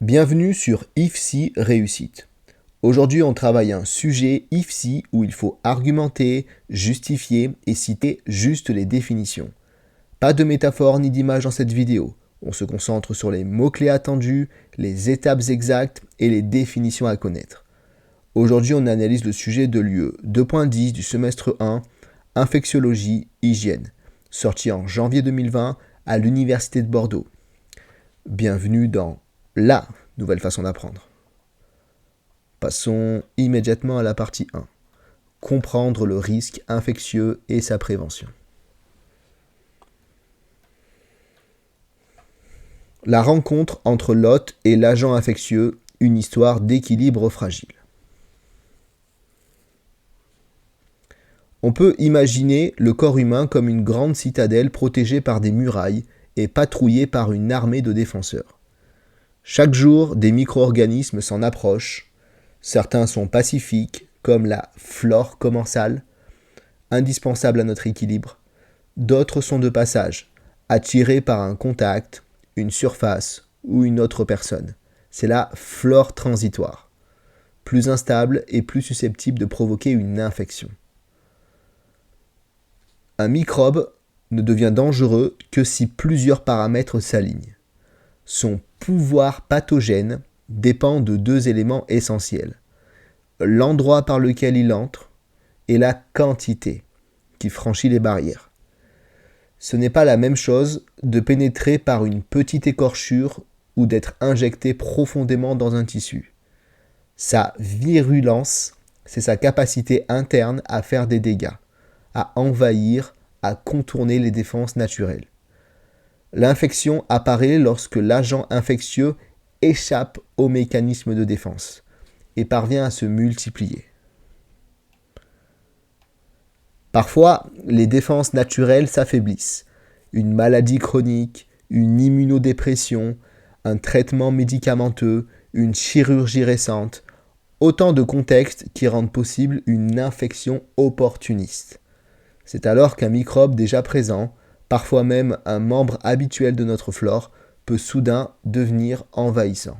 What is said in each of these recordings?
Bienvenue sur IFSI Réussite. Aujourd'hui, on travaille un sujet IFSI où il faut argumenter, justifier et citer juste les définitions. Pas de métaphore ni d'image dans cette vidéo. On se concentre sur les mots-clés attendus, les étapes exactes et les définitions à connaître. Aujourd'hui, on analyse le sujet de l'UE 2.10 du semestre 1, Infectiologie, Hygiène, sorti en janvier 2020 à l'Université de Bordeaux. Bienvenue dans la nouvelle façon d'apprendre. Passons immédiatement à la partie 1. Comprendre le risque infectieux et sa prévention. La rencontre entre l'hôte et l'agent infectieux, une histoire d'équilibre fragile. On peut imaginer le corps humain comme une grande citadelle protégée par des murailles et patrouillée par une armée de défenseurs. Chaque jour, des micro-organismes s'en approchent. Certains sont pacifiques, comme la flore commensale, indispensable à notre équilibre. D'autres sont de passage, attirés par un contact, une surface ou une autre personne. C'est la flore transitoire, plus instable et plus susceptible de provoquer une infection. Un microbe ne devient dangereux que si plusieurs paramètres s'alignent. Son pouvoir pathogène dépend de deux éléments essentiels. L'endroit par lequel il entre et la quantité qui franchit les barrières. Ce n'est pas la même chose de pénétrer par une petite écorchure ou d'être injecté profondément dans un tissu. Sa virulence, c'est sa capacité interne à faire des dégâts, à envahir, à contourner les défenses naturelles. L'infection apparaît lorsque l'agent infectieux échappe au mécanisme de défense et parvient à se multiplier. Parfois, les défenses naturelles s'affaiblissent. Une maladie chronique, une immunodépression, un traitement médicamenteux, une chirurgie récente, autant de contextes qui rendent possible une infection opportuniste. C'est alors qu'un microbe déjà présent, parfois même un membre habituel de notre flore, peut soudain devenir envahissant.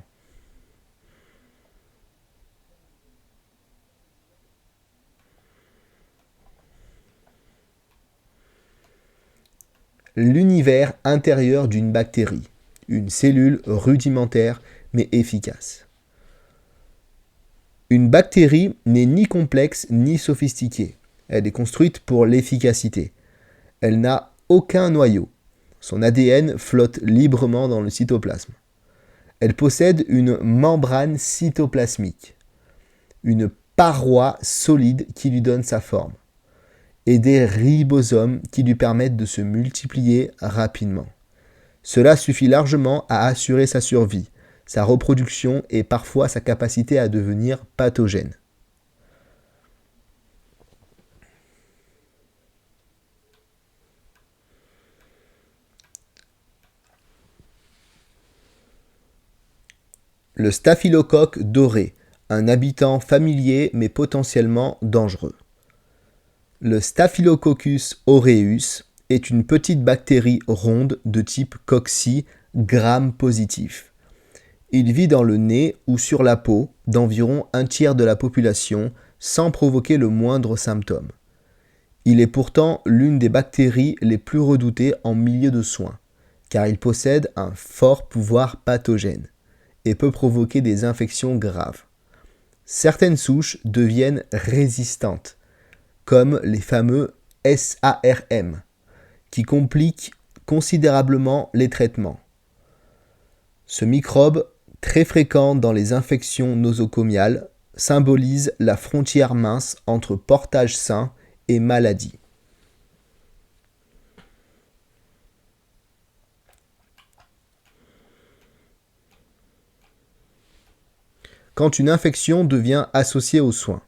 L'univers intérieur d'une bactérie, une cellule rudimentaire mais efficace. Une bactérie n'est ni complexe ni sophistiquée. Elle est construite pour l'efficacité. Elle n'a aucun noyau. Son ADN flotte librement dans le cytoplasme. Elle possède une membrane cytoplasmique, une paroi solide qui lui donne sa forme, et des ribosomes qui lui permettent de se multiplier rapidement. Cela suffit largement à assurer sa survie, sa reproduction et parfois sa capacité à devenir pathogène. Le staphylocoque doré, un habitant familier mais potentiellement dangereux. Le Staphylococcus aureus est une petite bactérie ronde de type cocci, gram-positif. Il vit dans le nez ou sur la peau d'environ un tiers de la population sans provoquer le moindre symptôme. Il est pourtant l'une des bactéries les plus redoutées en milieu de soins, car il possède un fort pouvoir pathogène et peut provoquer des infections graves. Certaines souches deviennent résistantes, comme les fameux SARM, qui compliquent considérablement les traitements. Ce microbe, très fréquent dans les infections nosocomiales, symbolise la frontière mince entre portage sain et maladie. Quand une infection devient associée aux soins.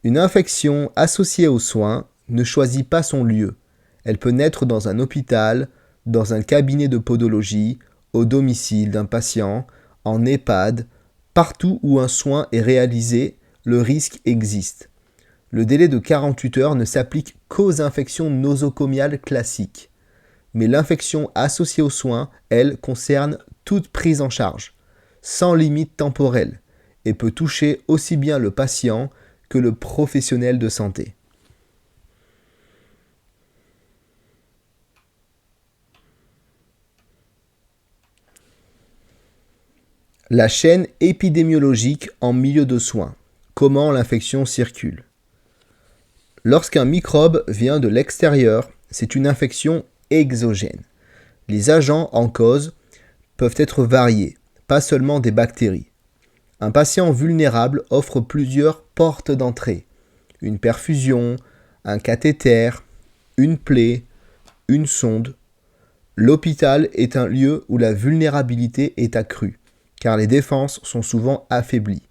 Une infection associée aux soins ne choisit pas son lieu. Elle peut naître dans un hôpital, dans un cabinet de podologie, au domicile d'un patient, en EHPAD, partout où un soin est réalisé, le risque existe. Le délai de 48 heures ne s'applique qu'aux infections nosocomiales classiques. Mais l'infection associée aux soins, elle, concerne toute prise en charge. sans limite temporelle et peut toucher aussi bien le patient que le professionnel de santé. La chaîne épidémiologique en milieu de soins. Comment l'infection circule. Lorsqu'un microbe vient de l'extérieur, c'est une infection exogène. Les agents en cause peuvent être variés, pas seulement des bactéries. Un patient vulnérable offre plusieurs portes d'entrée. Une perfusion, un cathéter, une plaie, une sonde. L'hôpital est un lieu où la vulnérabilité est accrue, car les défenses sont souvent affaiblies.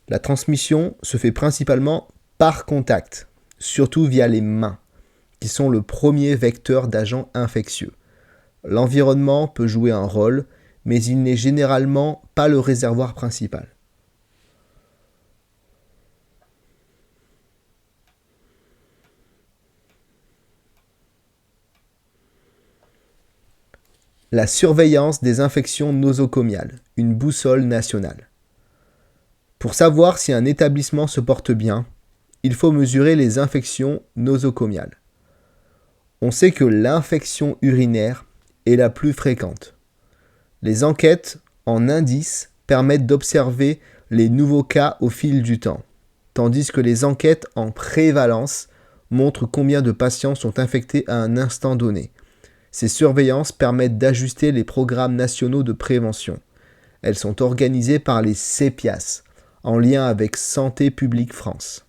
La transmission se fait principalement par contact, surtout via les mains, qui sont le premier vecteur d'agents infectieux. L'environnement peut jouer un rôle, mais il n'est généralement pas le réservoir principal. La surveillance des infections nosocomiales, une boussole nationale. Pour savoir si un établissement se porte bien, il faut mesurer les infections nosocomiales. On sait que l'infection urinaire est la plus fréquente. Les enquêtes en indices permettent d'observer les nouveaux cas au fil du temps, tandis que les enquêtes en prévalence montrent combien de patients sont infectés à un instant donné. Ces surveillances permettent d'ajuster les programmes nationaux de prévention. Elles sont organisées par les CEPIAS, en lien avec Santé publique France.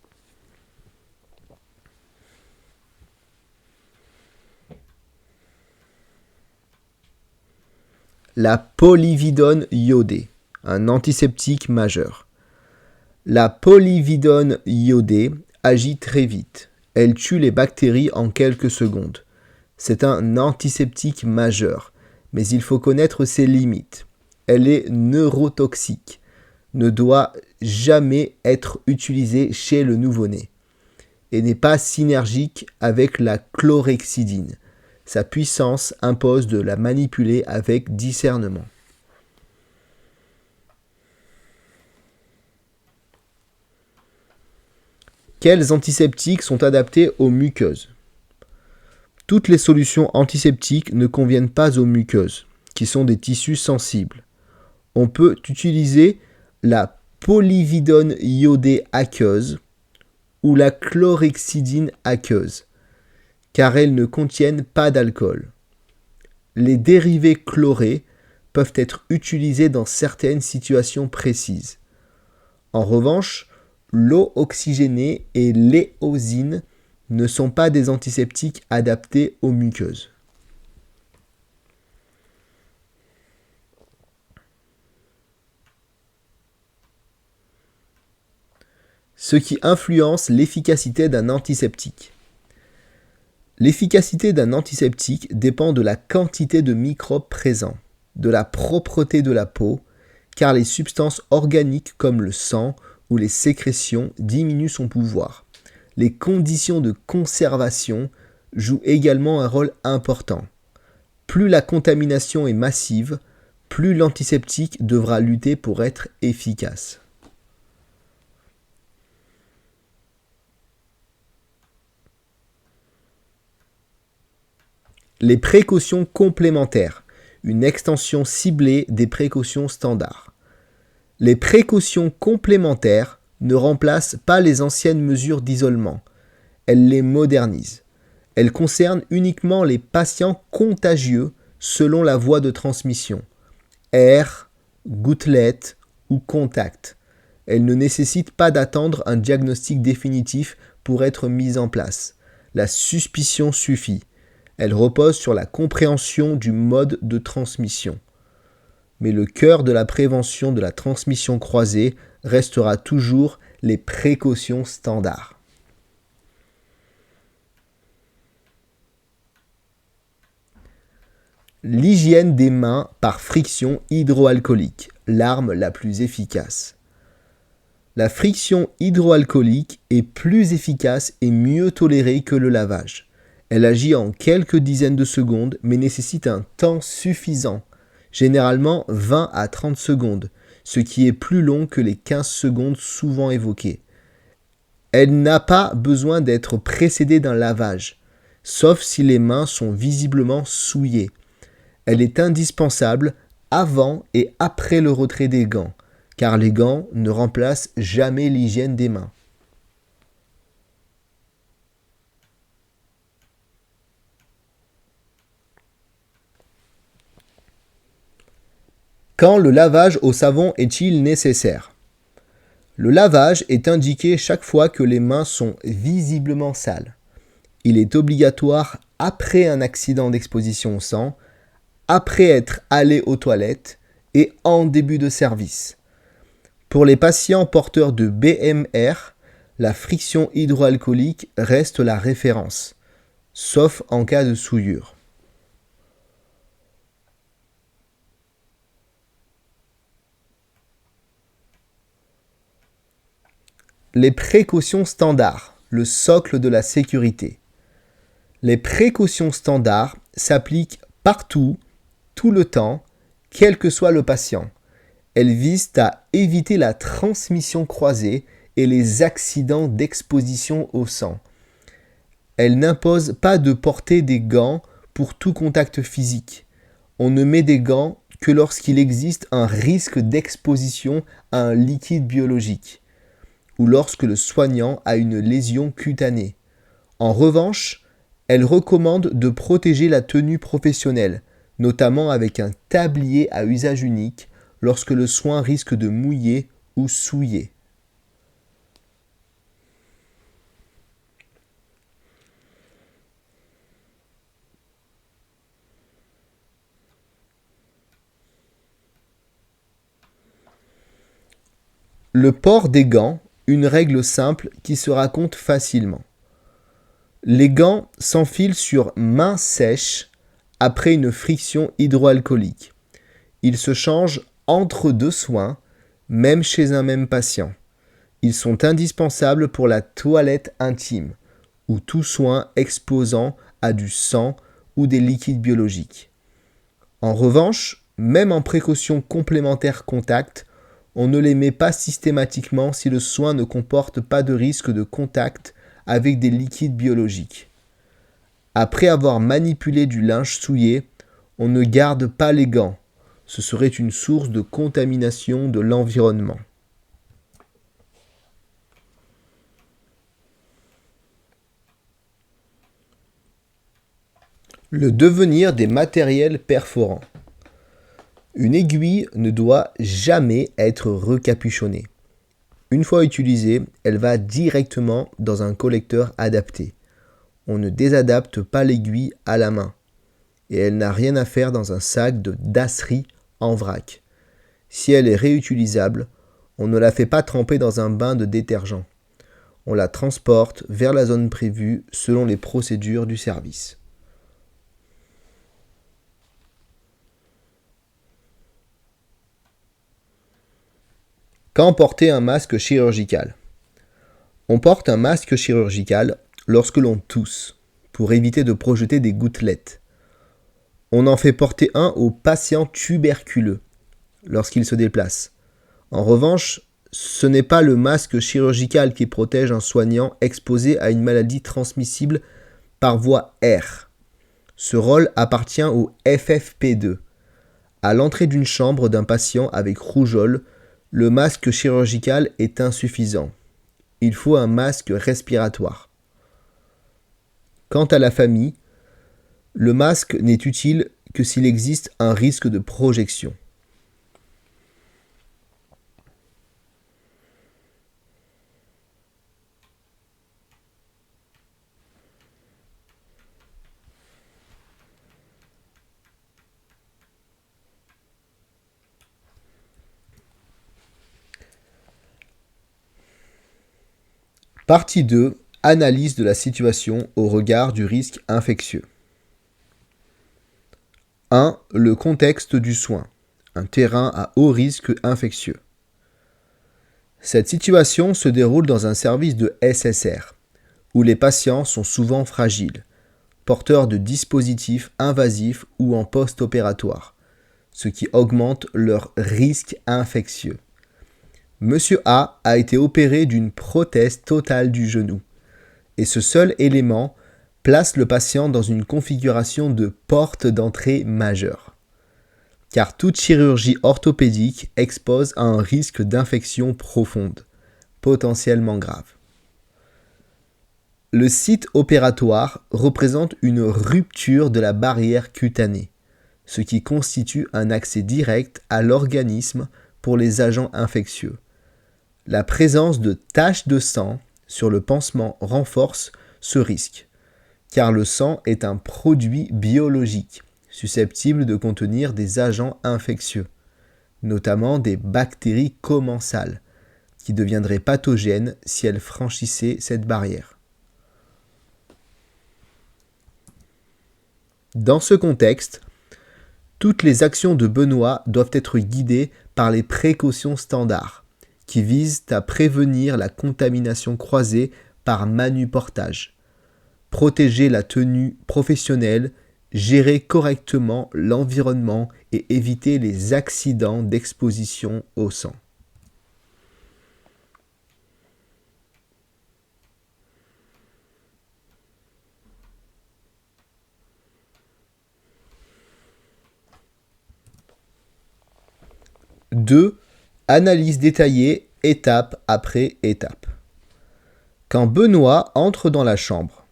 La polyvidone iodée, un antiseptique majeur. La polyvidone iodée agit très vite. Elle tue les bactéries en quelques secondes. C'est un antiseptique majeur, mais il faut connaître ses limites. Elle est neurotoxique, ne doit jamais être utilisée chez le nouveau-né et n'est pas synergique avec la chlorhexidine. Sa puissance impose de la manipuler avec discernement. Quels antiseptiques sont adaptés aux muqueuses ? Toutes les solutions antiseptiques ne conviennent pas aux muqueuses, qui sont des tissus sensibles. On peut utiliser la polyvidone iodée aqueuse ou la chlorhexidine aqueuse, car elles ne contiennent pas d'alcool. Les dérivés chlorés peuvent être utilisés dans certaines situations précises. En revanche, l'eau oxygénée et l'éosine ne sont pas des antiseptiques adaptés aux muqueuses. Ce qui influence l'efficacité d'un antiseptique. L'efficacité d'un antiseptique dépend de la quantité de microbes présents, de la propreté de la peau, car les substances organiques comme le sang ou les sécrétions diminuent son pouvoir. Les conditions de conservation jouent également un rôle important. Plus la contamination est massive, plus l'antiseptique devra lutter pour être efficace. Les précautions complémentaires, une extension ciblée des précautions standards. Les précautions complémentaires ne remplacent pas les anciennes mesures d'isolement, elles les modernisent. Elles concernent uniquement les patients contagieux selon la voie de transmission, air, gouttelette ou contact. Elles ne nécessitent pas d'attendre un diagnostic définitif pour être mises en place. La suspicion suffit. Elle repose sur la compréhension du mode de transmission. Mais le cœur de la prévention de la transmission croisée restera toujours les précautions standards. L'hygiène des mains par friction hydroalcoolique, l'arme la plus efficace. La friction hydroalcoolique est plus efficace et mieux tolérée que le lavage. Elle agit en quelques dizaines de secondes mais nécessite un temps suffisant, généralement 20 à 30 secondes, ce qui est plus long que les 15 secondes souvent évoquées. Elle n'a pas besoin d'être précédée d'un lavage, sauf si les mains sont visiblement souillées. Elle est indispensable avant et après le retrait des gants, car les gants ne remplacent jamais l'hygiène des mains. Quand le lavage au savon est-il nécessaire ? Le lavage est indiqué chaque fois que les mains sont visiblement sales. Il est obligatoire après un accident d'exposition au sang, après être allé aux toilettes et en début de service. Pour les patients porteurs de BMR, la friction hydroalcoolique reste la référence, sauf en cas de souillure. Les précautions standards, le socle de la sécurité. Les précautions standards s'appliquent partout, tout le temps, quel que soit le patient. Elles visent à éviter la transmission croisée et les accidents d'exposition au sang. Elles n'imposent pas de porter des gants pour tout contact physique. On ne met des gants que lorsqu'il existe un risque d'exposition à un liquide biologique ou lorsque le soignant a une lésion cutanée. En revanche, elle recommande de protéger la tenue professionnelle, notamment avec un tablier à usage unique lorsque le soin risque de mouiller ou souiller. Le port des gants, une règle simple qui se raconte facilement. Les gants s'enfilent sur main sèche après une friction hydroalcoolique. Ils se changent entre deux soins, même chez un même patient. Ils sont indispensables pour la toilette intime ou tout soin exposant à du sang ou des liquides biologiques. En revanche, même en précaution complémentaire contact, on ne les met pas systématiquement si le soin ne comporte pas de risque de contact avec des liquides biologiques. Après avoir manipulé du linge souillé, on ne garde pas les gants. Ce serait une source de contamination de l'environnement. Le devenir des matériels perforants. Une aiguille ne doit jamais être recapuchonnée. Une fois utilisée, elle va directement dans un collecteur adapté. On ne désadapte pas l'aiguille à la main. Et elle n'a rien à faire dans un sac de dasserie en vrac. Si elle est réutilisable, on ne la fait pas tremper dans un bain de détergent. On la transporte vers la zone prévue selon les procédures du service. Quand porter un masque chirurgical ? On porte un masque chirurgical lorsque l'on tousse, pour éviter de projeter des gouttelettes. On en fait porter un aux patients tuberculeux, lorsqu'ils se déplacent. En revanche, ce n'est pas le masque chirurgical qui protège un soignant exposé à une maladie transmissible par voie air. Ce rôle appartient au FFP2. À l'entrée d'une chambre d'un patient avec rougeole, le masque chirurgical est insuffisant. Il faut un masque respiratoire. Quant à la famille, le masque n'est utile que s'il existe un risque de projection. Partie 2. Analyse de la situation au regard du risque infectieux. 1. Le contexte du soin. Un terrain à haut risque infectieux. Cette situation se déroule dans un service de SSR, où les patients sont souvent fragiles, porteurs de dispositifs invasifs ou en post-opératoire. ce qui augmente leur risque infectieux. Monsieur A été opéré d'une prothèse totale du genou, et ce seul élément place le patient dans une configuration de porte d'entrée majeure. Car toute chirurgie orthopédique expose à un risque d'infection profonde, potentiellement grave. Le site opératoire représente une rupture de la barrière cutanée, ce qui constitue un accès direct à l'organisme pour les agents infectieux. La présence de taches de sang sur le pansement renforce ce risque, car le sang est un produit biologique susceptible de contenir des agents infectieux, notamment des bactéries commensales, qui deviendraient pathogènes si elles franchissaient cette barrière. Dans ce contexte, toutes les actions de Benoît doivent être guidées par les précautions standards, qui visent à prévenir la contamination croisée par manuportage, protéger la tenue professionnelle, gérer correctement l'environnement et éviter les accidents d'exposition au sang. Deux, analyse détaillée, étape après étape. Quand Benoît entre dans la chambre,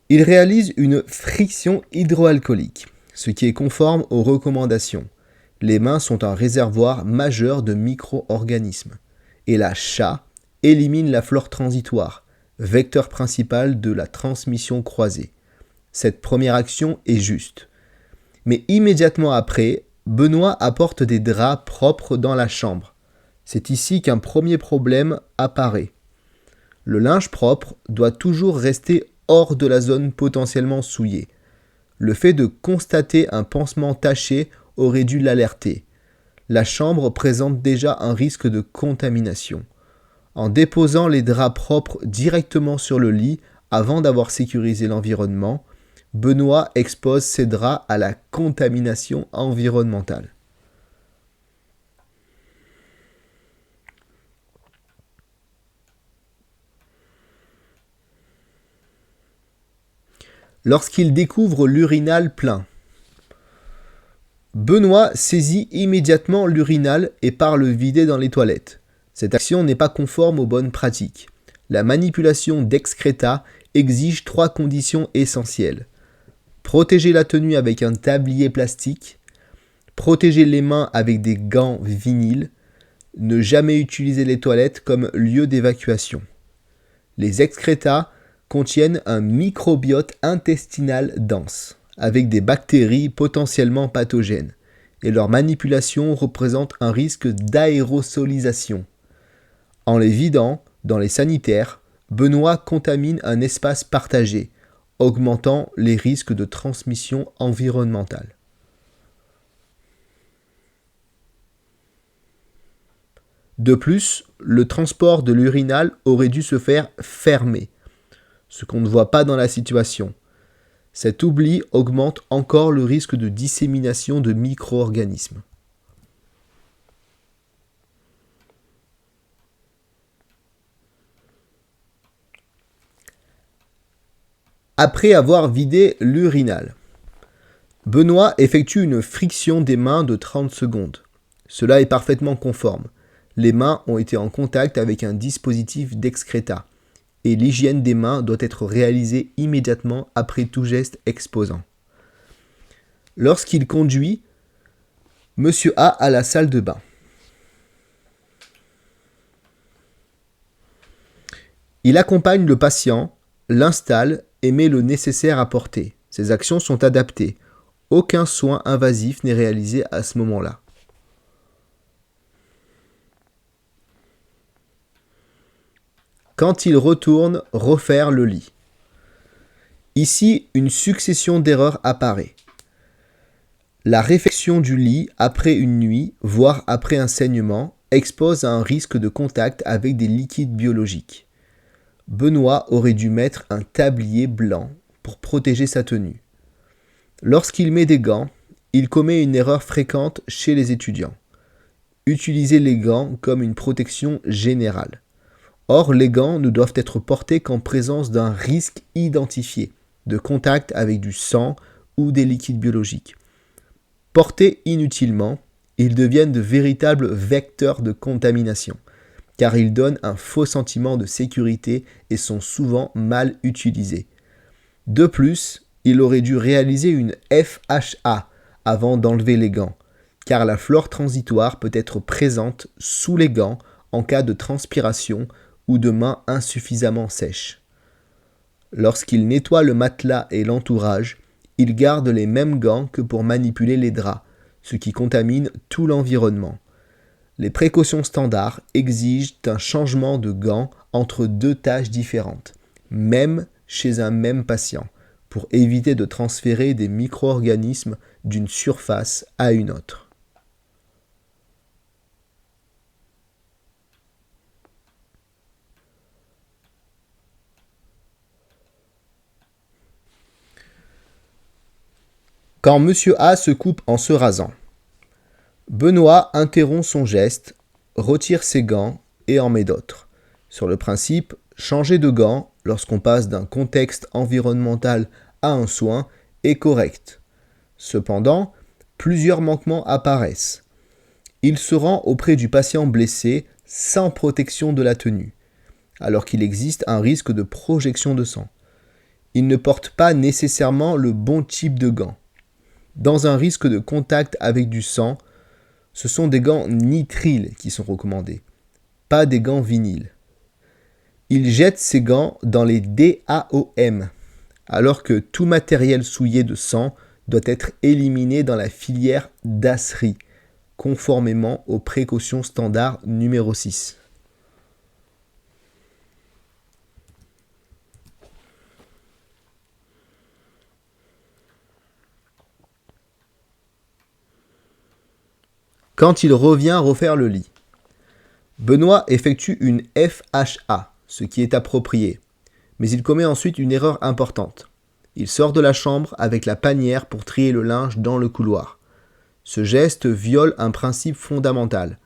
il réalise une friction hydroalcoolique, ce qui est conforme aux recommandations. Les mains sont un réservoir majeur de micro-organismes, et la CHA élimine la flore transitoire, vecteur principal de la transmission croisée. Cette première action est juste. Mais immédiatement après, Benoît apporte des draps propres dans la chambre. C'est ici qu'un premier problème apparaît. Le linge propre doit toujours rester hors de la zone potentiellement souillée. Le fait de constater un pansement taché aurait dû l'alerter. La chambre présente déjà un risque de contamination. En déposant les draps propres directement sur le lit avant d'avoir sécurisé l'environnement, Benoît expose ses draps à la contamination environnementale. Lorsqu'il découvre l'urinal plein, Benoît saisit immédiatement l'urinal et part le vider dans les toilettes. Cette action n'est pas conforme aux bonnes pratiques. La manipulation d'excréta exige 3 conditions essentielles. Protéger la tenue avec un tablier plastique, protéger les mains avec des gants vinyles, ne jamais utiliser les toilettes comme lieu d'évacuation. Les excrétas contiennent un microbiote intestinal dense, avec des bactéries potentiellement pathogènes, et leur manipulation représente un risque d'aérosolisation. En les vidant dans les sanitaires, Benoît contamine un espace partagé, augmentant les risques de transmission environnementale. De plus, le transport de l'urinal aurait dû se faire fermé, ce qu'on ne voit pas dans la situation. Cet oubli augmente encore le risque de dissémination de micro-organismes. Après avoir vidé l'urinal, Benoît effectue une friction des mains de 30 secondes. Cela est parfaitement conforme. Les mains ont été en contact avec un dispositif d'excréta et l'hygiène des mains doit être réalisée immédiatement après tout geste exposant. Lorsqu'il conduit Monsieur A à la salle de bain, il accompagne le patient, l'installe et met le nécessaire à portée. Ces actions sont adaptées. Aucun soin invasif n'est réalisé à ce moment-là. Quand il retourne refaire le lit. Ici, une succession d'erreurs apparaît. La réfection du lit après une nuit, voire après un saignement, expose à un risque de contact avec des liquides biologiques. Benoît aurait dû mettre un tablier blanc pour protéger sa tenue. Lorsqu'il met des gants, Il commet une erreur fréquente chez les étudiants. Utiliser les gants comme une protection générale. Or, les gants ne doivent être portés qu'en présence d'un risque identifié de contact avec du sang ou des liquides biologiques. Portés inutilement, ils deviennent de véritables vecteurs de contamination, car ils donnent un faux sentiment de sécurité et sont souvent mal utilisés. De plus, il aurait dû réaliser une FHA avant d'enlever les gants, car la flore transitoire peut être présente sous les gants en cas de transpiration ou de mains insuffisamment sèches. Lorsqu'il nettoie le matelas et l'entourage, il garde les mêmes gants que pour manipuler les draps, ce qui contamine tout l'environnement. Les précautions standards exigent un changement de gants entre deux tâches différentes, même chez un même patient, pour éviter de transférer des micro-organismes d'une surface à une autre. Quand Monsieur A se coupe en se rasant, Benoît interrompt son geste, retire ses gants et en met d'autres. Sur le principe, changer de gants lorsqu'on passe d'un contexte environnemental à un soin est correct. Cependant, plusieurs manquements apparaissent. Il se rend auprès du patient blessé sans protection de la tenue, alors qu'il existe un risque de projection de sang. Il ne porte pas nécessairement le bon type de gants. Dans un risque de contact avec du sang, ce sont des gants nitriles qui sont recommandés, pas des gants vinyles. Il jette ses gants dans les DAOM, alors que tout matériel souillé de sang doit être éliminé dans la filière DASRI, conformément aux précautions standards numéro 6. Quand il revient refaire le lit, Benoît effectue une FHA, ce qui est approprié, mais il commet ensuite une erreur importante. Il sort de la chambre avec la panière pour trier le linge dans le couloir. Ce geste viole un principe fondamental.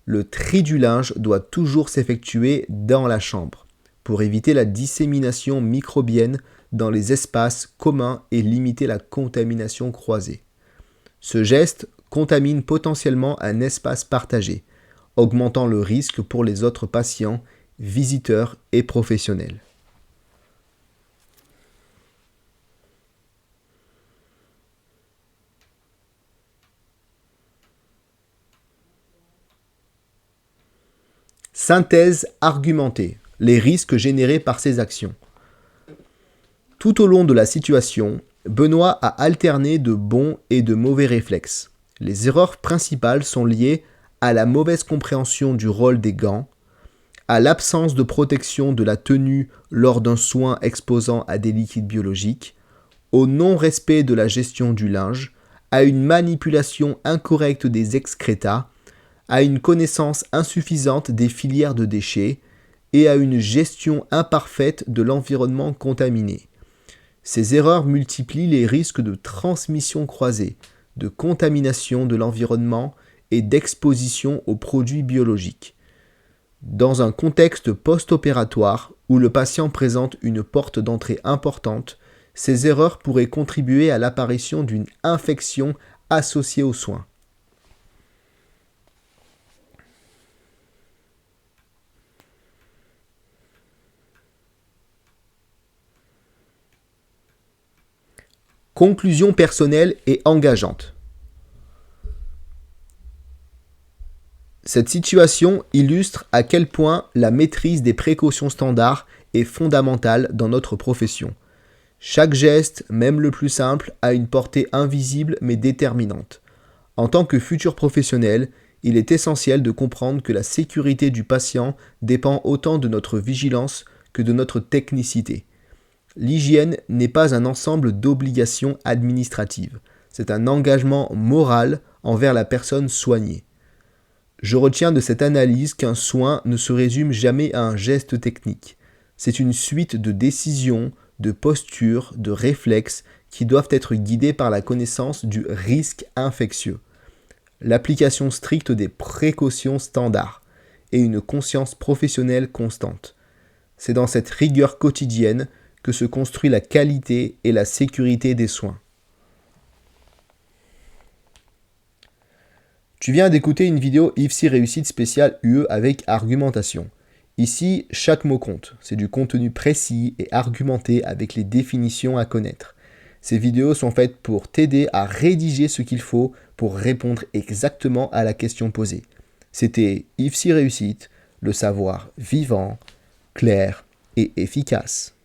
Le tri du linge doit toujours s'effectuer dans la chambre, pour éviter la dissémination microbienne dans les espaces communs et limiter la contamination croisée. Ce geste contamine potentiellement un espace partagé, augmentant le risque pour les autres patients, visiteurs et professionnels. Synthèse argumentée. Les risques générés par ces actions. Tout au long de la situation, Benoît a alterné de bons et de mauvais réflexes. Les erreurs principales sont liées à la mauvaise compréhension du rôle des gants, à l'absence de protection de la tenue lors d'un soin exposant à des liquides biologiques, au non-respect de la gestion du linge, à une manipulation incorrecte des excréta, à une connaissance insuffisante des filières de déchets et à une gestion imparfaite de l'environnement contaminé. Ces erreurs multiplient les risques de transmission croisée, de contamination de l'environnement et d'exposition aux produits biologiques. Dans un contexte post-opératoire où le patient présente une porte d'entrée importante, ces erreurs pourraient contribuer à l'apparition d'une infection associée aux soins. Conclusion personnelle et engageante. Cette situation illustre à quel point la maîtrise des précautions standards est fondamentale dans notre profession. Chaque geste, même le plus simple, a une portée invisible mais déterminante. En tant que futur professionnel, il est essentiel de comprendre que la sécurité du patient dépend autant de notre vigilance que de notre technicité. L'hygiène n'est pas un ensemble d'obligations administratives, c'est un engagement moral envers la personne soignée. Je retiens de cette analyse qu'un soin ne se résume jamais à un geste technique. C'est une suite de décisions, de postures, de réflexes qui doivent être guidés par la connaissance du risque infectieux, l'application stricte des précautions standards et une conscience professionnelle constante. C'est dans cette rigueur quotidienne que se construit la qualité et la sécurité des soins. Tu viens d'écouter une vidéo IFSI Réussite spéciale UE avec argumentation. Ici, chaque mot compte. C'est du contenu précis et argumenté avec les définitions à connaître. Ces vidéos sont faites pour t'aider à rédiger ce qu'il faut pour répondre exactement à la question posée. C'était IFSI Réussite, le savoir vivant, clair et efficace.